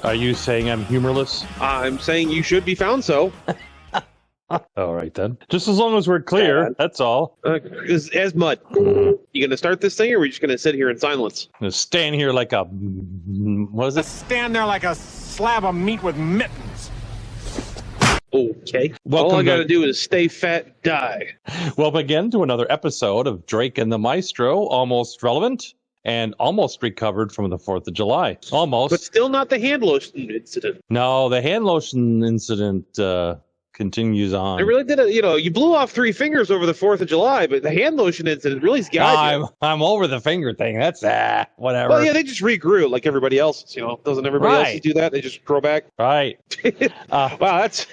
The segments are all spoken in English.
Are you saying I'm humorless? I'm saying you should be found so. All right, then. Just as long as we're clear, that's all. As mud. You going to start this thing, or are we just going to sit here in silence? I'm going to stand here like a... What is it? Stand there like a slab of meat with mittens. Okay. Welcome all I got to back. do is stay fat, die. Welcome again to another episode of Drake and the Maestro, almost relevant and almost recovered from the 4th of July. Almost. But still not the hand lotion incident. No, the hand lotion incident continues on. I really did it. You blew off 3 fingers over the 4th of July, but the hand lotion incident really got you. I'm over the finger thing. That's whatever. Well, yeah, they just regrew like everybody else. Doesn't everybody else do that? They just grow back. Right. Wow, that's...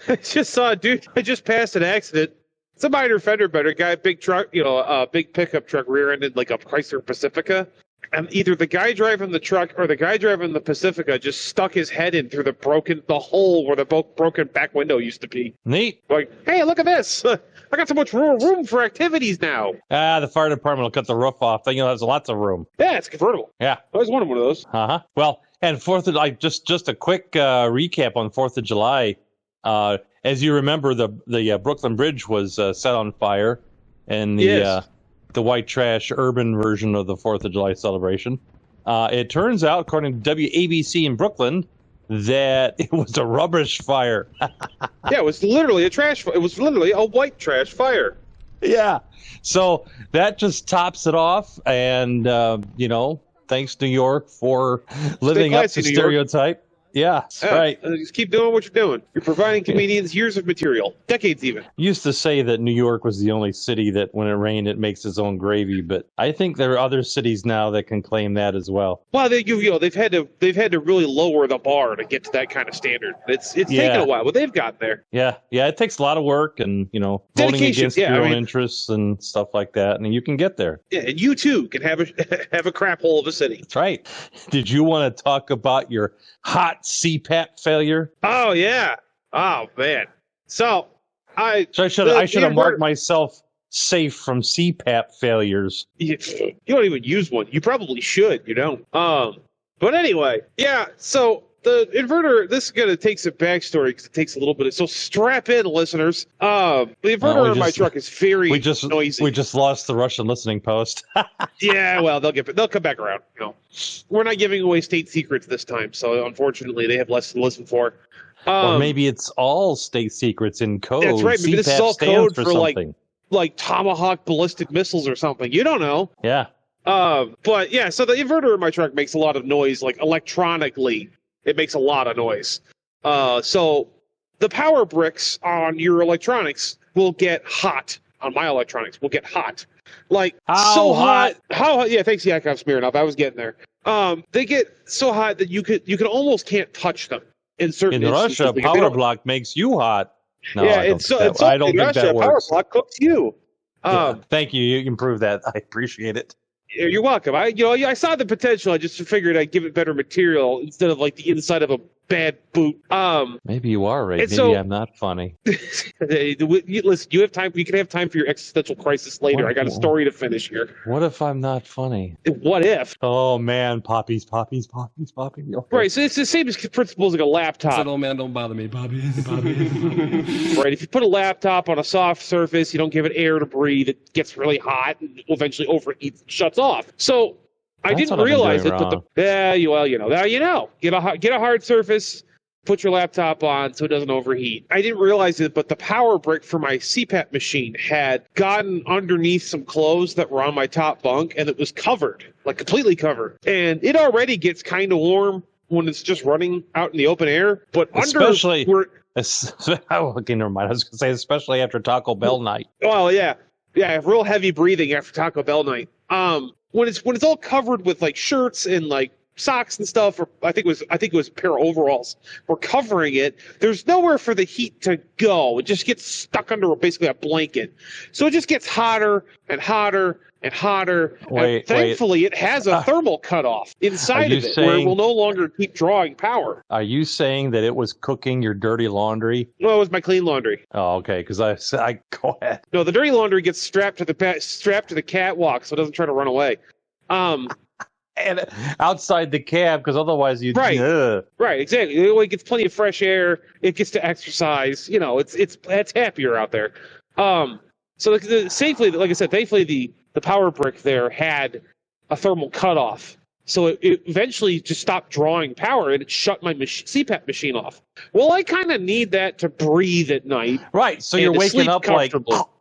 I just saw a dude. I just passed an accident. It's a minor fender bender guy, big truck, a big pickup truck rear-ended like a Chrysler Pacifica. And either the guy driving the truck or the guy driving the Pacifica just stuck his head in through the hole where the broken back window used to be. Neat. Like, hey, look at this. I got so much room for activities now. The fire department will cut the roof off. There's lots of room. Yeah, it's convertible. Yeah. I always wanted one of those. Uh-huh. Well, and 4th of July, just a quick recap on 4th of July. As you remember, the Brooklyn Bridge was set on fire, and the white trash urban version of the 4th of July celebration. It turns out, according to WABC in Brooklyn, that it was a rubbish fire. Yeah, it was literally a trash. It was literally a white trash fire. Yeah. So that just tops it off, and thanks New York for living up to stereotype. Yeah, right. Just keep doing what you're doing. You're providing comedians years of material, decades even. Used to say that New York was the only city that when it rained, it makes its own gravy, but I think there are other cities now that can claim that as well. Well, they've had to really lower the bar to get to that kind of standard. It's taken a while, but they've gotten there. Yeah, it takes a lot of work and voting dedication against your own interests and stuff like that, and you can get there. Yeah, and you too can have a crap hole of a city. That's right. Did you want to talk about your hot CPAP failure? Oh yeah. Oh man. So I should have marked myself safe from CPAP failures. You don't even use one. You probably should. You don't. But anyway, yeah. So the inverter. This is gonna take some backstory because it takes a little bit. So strap in, listeners. The inverter in my truck is very noisy. We just lost the Russian listening post. Yeah, well, they'll come back around. We're not giving away state secrets this time, so unfortunately, they have less to listen for. Or maybe it's all state secrets in code. That's right. Maybe CPAP this is all code for something. like Tomahawk ballistic missiles or something. You don't know. Yeah. But yeah, so the inverter in my truck makes a lot of noise, like electronically. It makes a lot of noise. So the power bricks on your electronics will get hot. On my electronics will get hot. Like so hot. How hot? Yeah, thanks, Yakov Smirnov. I was getting there. They get so hot that you could almost can't touch them in certain instances. Russia, power block makes you hot. No, yeah, I don't think that works. Power block cooks you. Thank you. You can prove that. I appreciate it. You're welcome. I saw the potential. I just figured I'd give it better material instead of like the inside of a bad boot. Maybe you are right. Maybe I'm not funny. Listen, you have time. You can have time for your existential crisis later. I got a story to finish here. What if I'm not funny? What if? Oh man, poppies. Okay. Right. So it's the same principle as like a laptop. Said, "Oh man, don't bother me, Bobby." Right. If you put a laptop on a soft surface, you don't give it air to breathe. It gets really hot and eventually overheats and shuts off. So I didn't realize it, but now you know. Get a hard surface, put your laptop on so it doesn't overheat. I didn't realize it, but the power brick for my CPAP machine had gotten underneath some clothes that were on my top bunk, and it was covered, like completely covered. And it already gets kind of warm when it's just running out in the open air, but okay, never mind. I was going to say, especially after Taco Bell night. Well, yeah, real heavy breathing after Taco Bell night. When it's all covered with like shirts and like socks and stuff, or I think it was a pair of overalls, we're covering it. There's nowhere for the heat to go. It just gets stuck under basically a blanket. So it just gets hotter and hotter and hotter. And thankfully, it has a thermal cutoff inside of it where it will no longer keep drawing power. Are you saying that it was cooking your dirty laundry? No, it was my clean laundry. Oh, okay. Because I go ahead. No, the dirty laundry gets strapped to the catwalk so it doesn't try to run away. and outside the cab, because otherwise you'd... Right, exactly. It gets plenty of fresh air. It gets to exercise. You know, it's happier out there. So safely, like I said, thankfully the power brick there had a thermal cutoff. So it eventually just stopped drawing power, and it shut my CPAP machine off. Well, I kind of need that to breathe at night. Right, so you're waking up like... Well,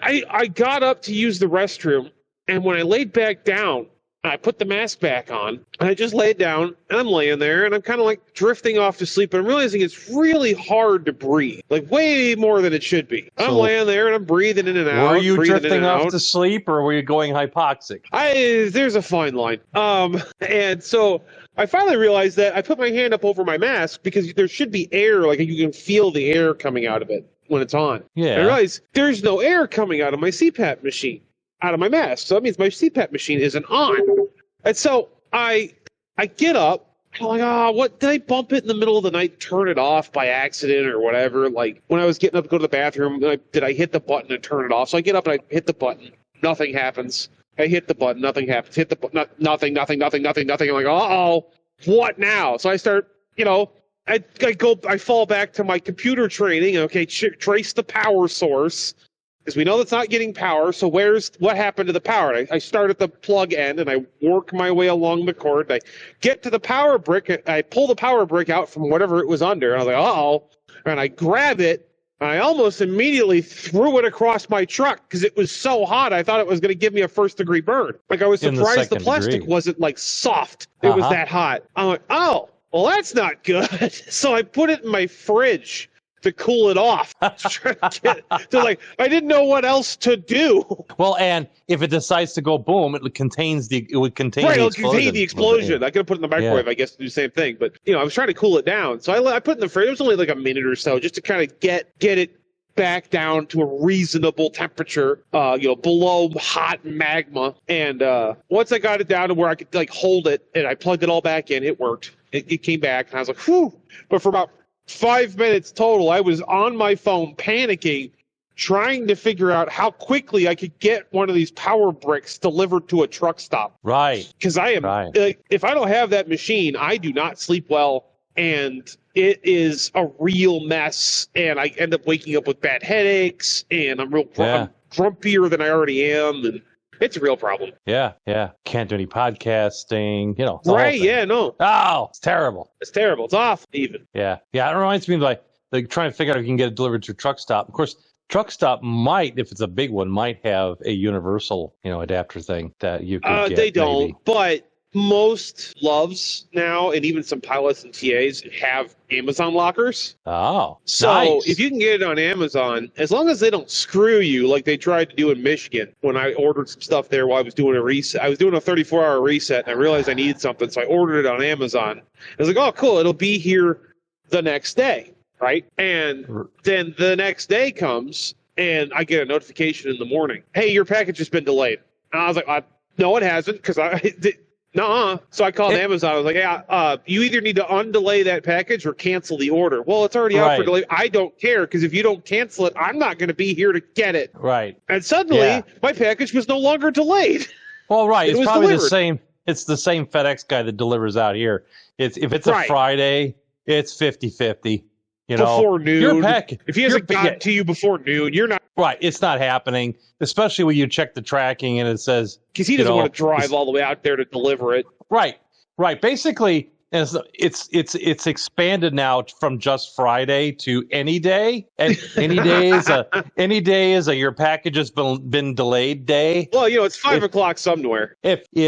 I got up to use the restroom, and when I laid back down, I put the mask back on, and I just laid down, and I'm laying there, and I'm kind of like drifting off to sleep, and I'm realizing it's really hard to breathe, like way more than it should be. I'm laying there, and I'm breathing in and out. Were you drifting off to sleep, or were you going hypoxic? There's a fine line. And so I finally realized that I put my hand up over my mask because there should be air, like you can feel the air coming out of it when it's on. Yeah. And I realized there's no air coming out of my CPAP machine, out of my mask. So that means my CPAP machine isn't on. And so I get up, and I'm like, what, did I bump it in the middle of the night, turn it off by accident or whatever? Like when I was getting up to go to the bathroom, did I hit the button and turn it off? So I get up and I hit the button. Nothing happens. I hit the button. Nothing happens. Hit the button. Nothing. I'm like, uh-oh, what now? So I start, I fall back to my computer training. Okay, trace the power source, because we know that's not getting power. So what happened to the power? I start at the plug end and I work my way along the cord. I get to the power brick. I pull the power brick out from whatever it was under. And I was like, uh-oh. And I grab it. And I almost immediately threw it across my truck because it was so hot. I thought it was going to give me a first-degree burn. Like, I was surprised the plastic wasn't, like, soft. It was that hot. I'm like, oh, well, that's not good. So I put it in my fridge to cool it off. I didn't know what else to do. Well, and if it decides to go boom, it would contain the explosion. It'll contain the explosion. I could have put it in the microwave, I guess, to do the same thing. But, I was trying to cool it down. So I put it in the fridge. It was only like a minute or so just to kind of get it back down to a reasonable temperature, below hot magma. And once I got it down to where I could, like, hold it and I plugged it all back in, it worked. It came back, and I was like, whew. But for about 5 minutes total, I was on my phone panicking, trying to figure out how quickly I could get one of these power bricks delivered to a truck stop. Right. Because I am, if I don't have that machine, I do not sleep well, and it is a real mess, and I end up waking up with bad headaches, and I'm I'm grumpier than I already am, and it's a real problem. Yeah. Can't do any podcasting, Right, yeah, no. Oh, it's terrible. It's terrible. It's awful, even. Yeah. It reminds me of like trying to figure out if you can get it delivered to a truck stop. Of course, truck stop might, if it's a big one, might have a universal, adapter thing that you could get. They don't, maybe. But most loves now, and even some pilots and TAs, have Amazon lockers. Oh, so nice. If you can get it on Amazon, as long as they don't screw you like they tried to do in Michigan when I ordered some stuff there while I was doing a reset. I was doing a 34-hour reset, and I realized I needed something, so I ordered it on Amazon. I was like, oh, cool, it'll be here the next day, right? And then the next day comes, and I get a notification in the morning. Hey, your package has been delayed. And I was like, no, it hasn't, because nuh-uh. So I called Amazon. I was like, you either need to undelay that package or cancel the order. Well, it's already out for delay. I don't care, because if you don't cancel it, I'm not going to be here to get it. Right. And suddenly, my package was no longer delayed. Well, right. It's probably delivered. the same. It's the same FedEx guy that delivers out here. If it's a Friday, it's 50-50. Before noon. Your package. If he hasn't gotten to you before noon, you're not. Right. It's not happening, especially when you check the tracking and it says. Because he doesn't want to drive all the way out there to deliver it. Right. Basically, it's expanded now from just Friday to any day. And any day is a your package has been delayed day. Well, it's 5 o'clock somewhere. If he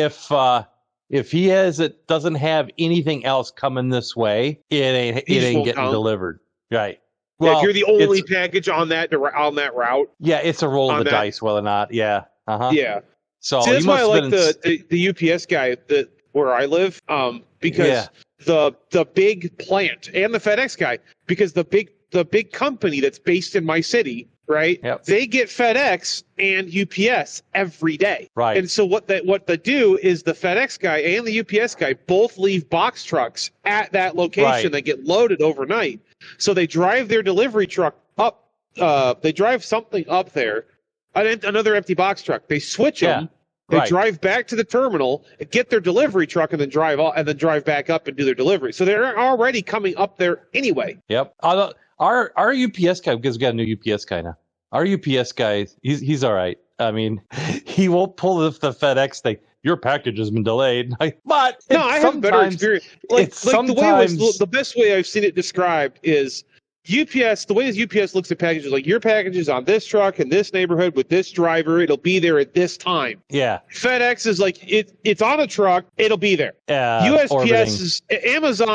doesn't have anything else coming this way, it ain't getting delivered. Right. Well, if you're the only package on that route. Yeah, it's a roll of the dice whether or not. Yeah. Yeah. So that's why I like the UPS guy where I live, because the big plant, and the FedEx guy, because the big company that's based in my city, right? Yep. They get FedEx and UPS every day. Right. And so what they do is the FedEx guy and the UPS guy both leave box trucks at that location that get loaded overnight. So they drive their delivery truck up. They drive something up there, another empty box truck. They switch them, They drive back to the terminal, get their delivery truck, and then drive back up and do their delivery. So they're already coming up there anyway. Yep. Our UPS guy, because we got a new UPS guy now. Our UPS guy, he's all right. I mean, he won't pull the FedEx thing. Your package has been delayed. I have better experience. The best way I've seen it described is UPS. The way UPS looks at packages, like your package is on this truck in this neighborhood with this driver. It'll be there at this time. Yeah. FedEx is like it's on a truck. It'll be there. Amazon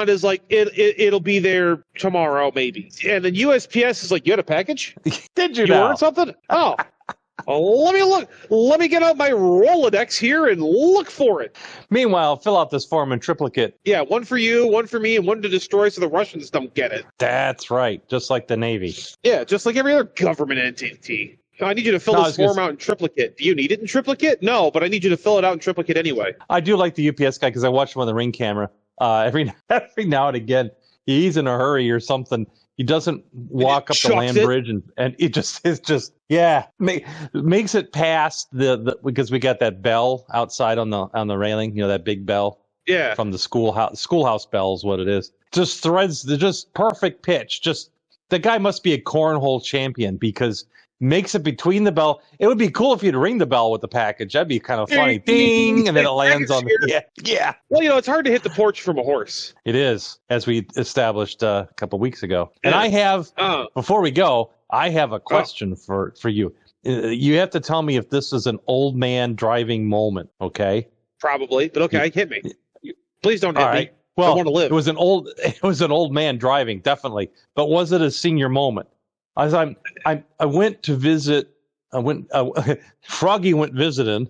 is like it'll be there tomorrow maybe. And then USPS is like, you had a package? Did you order something? Oh. Let me look. Let me get out my Rolodex here and look for it. Meanwhile, fill out this form in triplicate. Yeah, one for you, one for me, and one to destroy so the Russians don't get it. That's right. Just like the Navy. Yeah, just like every other government entity. I need you to fill this form out in triplicate. Do you need it in triplicate? No, but I need you to fill it out in triplicate anyway. I do like the UPS guy because I watch him on the Ring camera every now and again. He's in a hurry or something. He doesn't walk up the land bridge and it just is just makes it past the because we got that bell outside on the railing, that big bell. Yeah. From the schoolhouse bell is what it is. Just threads the just perfect pitch. Just the guy must be a cornhole champion because makes it between the bell. It would be cool if you'd ring the bell with the package. That'd be kind of funny. Ding, and then it lands on the yeah. Well, it's hard to hit the porch from a horse. It is, as we established a couple weeks ago. And I have before we go, I have a question for you. You have to tell me if this is an old man driving moment, okay? Probably, but okay, hit me. Please don't hit me. Well, I want to live. It was an old man driving, definitely. But was it a senior moment? As I went to visit, Froggy went visiting,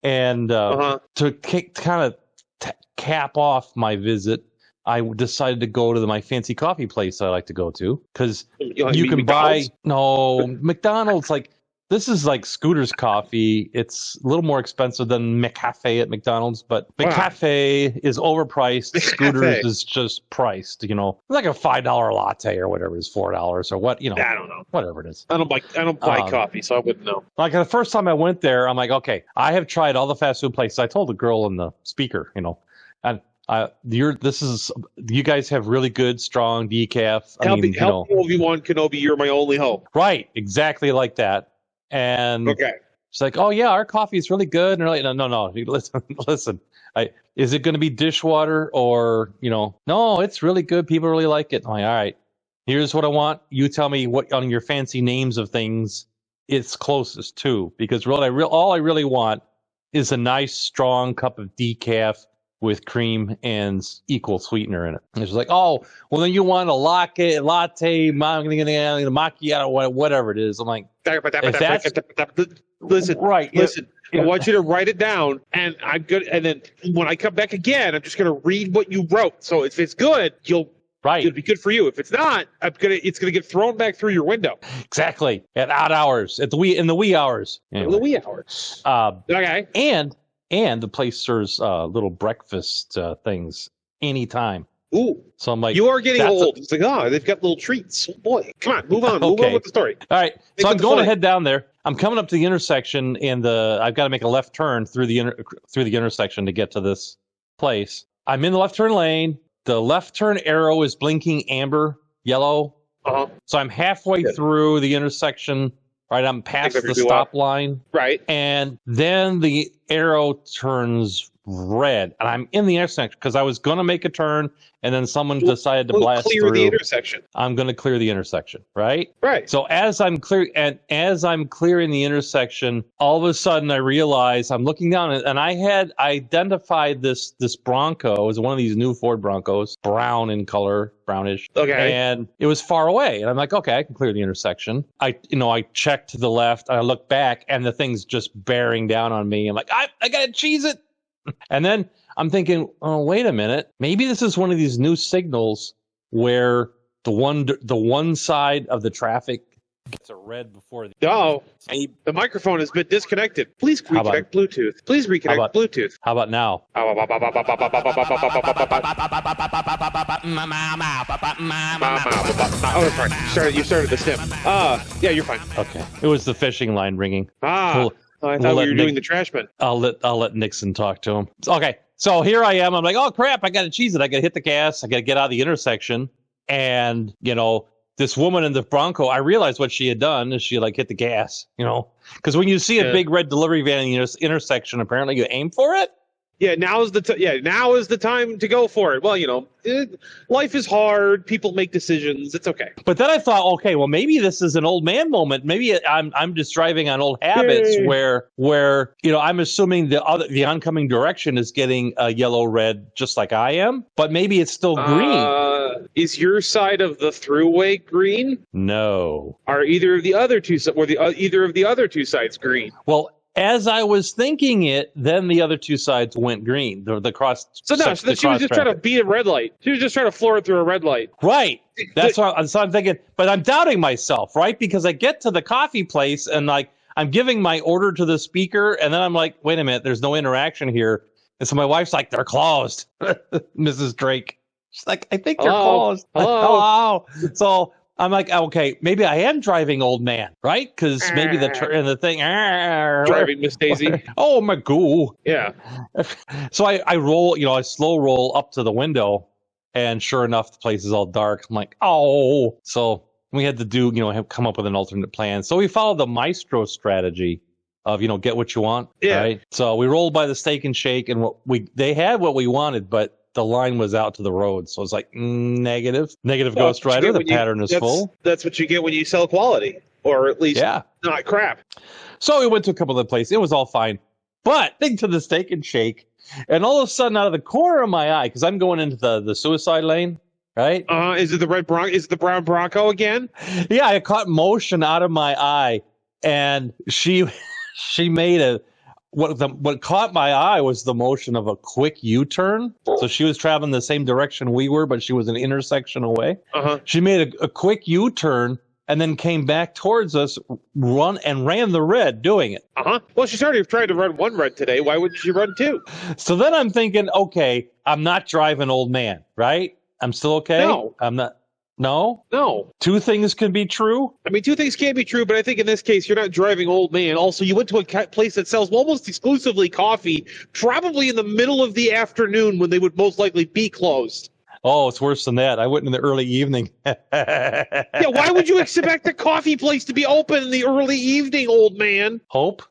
and to kind of cap off my visit, I decided to go to my fancy coffee place I like to go to because you can buy McDonald's. Like this is like Scooter's coffee. It's a little more expensive than McCafe at McDonald's, but McCafe is overpriced. Scooter's is just priced, like a $5 latte or whatever it is, $4 or what, I don't know. Whatever it is. I don't buy coffee, so I wouldn't know. Like the first time I went there, I'm like, okay, I have tried all the fast food places. I told the girl in the speaker, and you guys have really good, strong decaf. Help Obi-Wan Kenobi, you're my only hope. Right, exactly like that. And she's like, "Oh yeah, our coffee is really good." And really, no. Listen. Is it going to be dishwater or No, it's really good. People really like it. I'm like, all right. Here's what I want. You tell me what on your fancy names of things it's closest to, because all I really want is a nice, strong cup of decaf with cream and equal sweetener in it. And she's like, "Oh, well then you want a latte, macchiato, whatever it is." I'm like, listen. I want you to write it down, and I'm good. And then when I come back again, I'm just going to read what you wrote. So if it's good, it'll be good for you. If it's not, it's going to get thrown back through your window. Exactly at odd hours, in the wee hours. Anyway. The wee hours. Okay. And the place serves little breakfast things anytime. Ooh. So I'm like, you are getting old. It's like, they've got little treats. Oh, boy, come on, move on. Move on with the story. All right. So I'm going to head down there. I'm coming up to the intersection, and I've got to make a left turn through the intersection to get to this place. I'm in the left turn lane. The left turn arrow is blinking amber, yellow. So I'm halfway through the intersection. Right, I'm past the stop line. Right. And then the arrow turns red. And I'm in the intersection because I was going to make a turn, and then someone decided to blast through. Clear the intersection. I'm going to clear the intersection, right? Right. So as I'm clearing the intersection, all of a sudden I realize I'm looking down, and I had identified this Bronco. It was one of these new Ford Broncos, brown in color, brownish. Okay. And it was far away, and I'm like, okay, I can clear the intersection. I check to the left, I look back, and the thing's just bearing down on me. I'm like, I gotta cheese it. And then I'm thinking, oh, wait a minute. Maybe this is one of these new signals where the one side of the traffic gets a red before the the microphone has been disconnected. Please reconnect Bluetooth. Please reconnect Bluetooth. How about now? Sorry. You started the snip. Yeah, you're fine. Okay. It was the fishing line ringing. I thought we were doing the Trashmen. I'll let Nixon talk to him. Okay, so here I am. I'm like, oh crap! I got to cheese it. I got to hit the gas. I got to get out of the intersection. And this woman in the Bronco, I realized what she had done is she hit the gas. Because when you see a big red delivery van in the intersection, apparently you aim for it. Yeah, now is the time to go for it. Well, life is hard. People make decisions. It's okay. But then I thought, okay, well, maybe this is an old man moment. Maybe I'm just driving on old habits where I'm assuming the oncoming direction is getting yellow red just like I am, but maybe it's still green. Is your side of the throughway green? No. Are either of the other two sides green? Well, as I was thinking it, then the other two sides went green. The cross. So she was just trying to beat a red light. She was just trying to floor it through a red light. Right. That's what so I'm thinking. But I'm doubting myself, right? Because I get to the coffee place and I'm giving my order to the speaker, and then I'm like, wait a minute, there's no interaction here. And so my wife's like, they're closed, Mrs. Drake. She's like, I think they're closed. Hello. So I'm like, okay, maybe I am driving old man, right? Because maybe the thing. Driving Miss Daisy. Oh, my goo. Yeah. So I roll, I slow roll up to the window, and sure enough, the place is all dark. I'm like, oh. So we had to come up with an alternate plan. So we followed the Maestro strategy of, get what you want. Yeah. Right? So we rolled by the Steak and Shake, and they had what we wanted, but the line was out to the road. So it's like, negative Ghost Rider. The pattern is full. That's what you get when you sell quality, or at least not crap. So we went to a couple of places. It was all fine. But to the Steak and Shake, and all of a sudden out of the corner of my eye, because I'm going into the suicide lane, right? Is it the red Bronco? Is it the brown Bronco again? Yeah, I caught motion out of my eye, and she made what caught my eye was the motion of a quick U-turn. So she was traveling the same direction we were, but she was an intersection away. She made a quick U-turn and then came back towards us, ran the red doing it. Well, she's already tried to run one red today. Why wouldn't she run two? So then I'm thinking, okay, I'm not driving old man, right? I'm still okay? No. I'm not. No? No. Two things can be true? I mean, two things can be true, but I think in this case, you're not driving old man. Also, you went to a place that sells almost exclusively coffee, probably in the middle of the afternoon when they would most likely be closed. Oh, it's worse than that. I went in the early evening. Yeah, why would you expect a coffee place to be open in the early evening, old man? Hope?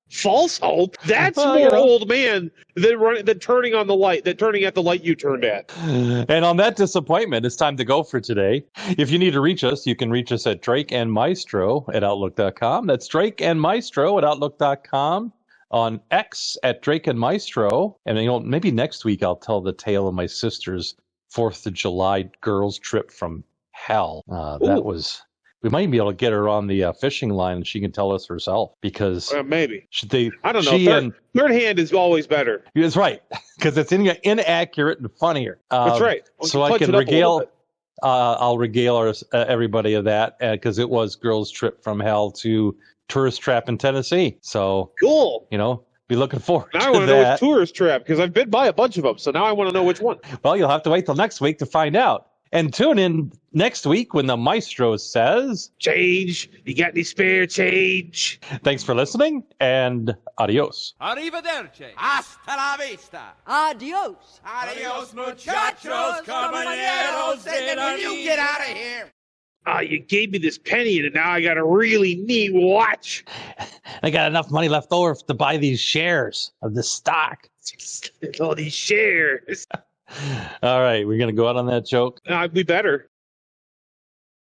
False hope? That's more old man than turning on the light, than turning at the light you turned at. And on that disappointment, it's time to go for today. If you need to reach us, you can reach us at DrakeAndMaestro@Outlook.com. That's DrakeAndMaestro@Outlook.com. On X at DrakeAndMaestro. And maybe next week I'll tell the tale of my sister's 4th of July girls trip from hell. That was... We might be able to get her on the fishing line, and she can tell us herself. Because maybe I don't know. Third hand is always better. That's right, because it's inaccurate and funnier. That's right. So I can regale. I'll regale everybody of that because it was girls' trip from hell to tourist trap in Tennessee. So cool. Be looking forward to that. Now I want to know which tourist trap because I've been by a bunch of them. So now I want to know which one. Well, you'll have to wait till next week to find out. And tune in next week when the Maestro says... Change. You got any spare change? Thanks for listening, and adios. Arrivederci. Hasta la vista. Adios. Adios, muchachos, caballeros. Will you get out of here? You gave me this penny, and now I got a really neat watch. I got enough money left over to buy these shares of the stock. All these shares. All right, we're going to go out on that joke. We better.